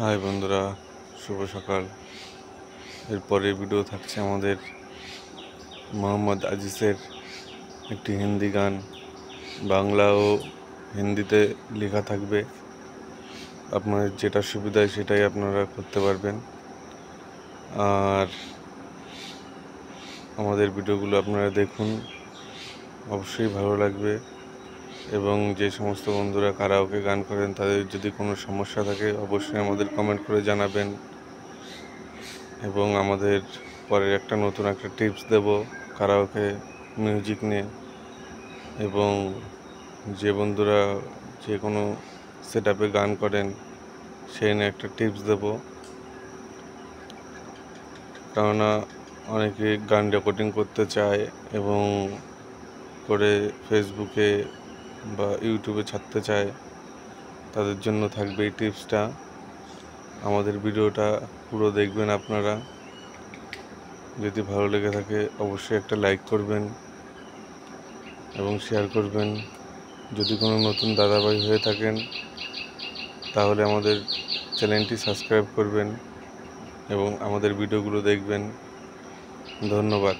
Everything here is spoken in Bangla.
হাই বন্ধুরা, শুভ সকাল। এরপরে ভিডিও থাকছে আমাদের মোহাম্মদ আজিজের একটি হিন্দি গান, বাংলা ও হিন্দিতে লেখা থাকবে। আপনাদের যেটা সুবিধা সেটাই আপনারা করতে পারবেন। আর আমাদের ভিডিওগুলো আপনারা দেখুন, অবশ্যই ভালো লাগবে। এবং যে সমস্ত বন্ধুরা কারাওকে গান করেন তাদের যদি কোনো সমস্যা থাকে অবশ্যই আমাদের কমেন্ট করে জানাবেন। এবং আমাদের পরের নতুন একটা টিপস দেব কারাওকে মিউজিক নিয়ে। এবং যে বন্ধুরা যে কোনো সেটআপে গান করেন সেই নিয়ে একটা টিপস দেব, কেননা অনেকে গান রেকর্ডিং করতে চায় এবং করে ফেসবুকে বা ইউটিউবে ছাড়তে চায়। তাদের জন্য থাকবে এই টিপসটা। আমাদের ভিডিওটা পুরো দেখবেন আপনারা। যদি ভালো লেগে থাকে অবশ্যই একটা লাইক করবেন এবং শেয়ার করবেন। যদি কোনো নতুন দাদাভাই হয়ে থাকেন তাহলে আমাদের চ্যানেলটি সাবস্ক্রাইব করবেন এবং আমাদের ভিডিওগুলো দেখবেন। ধন্যবাদ।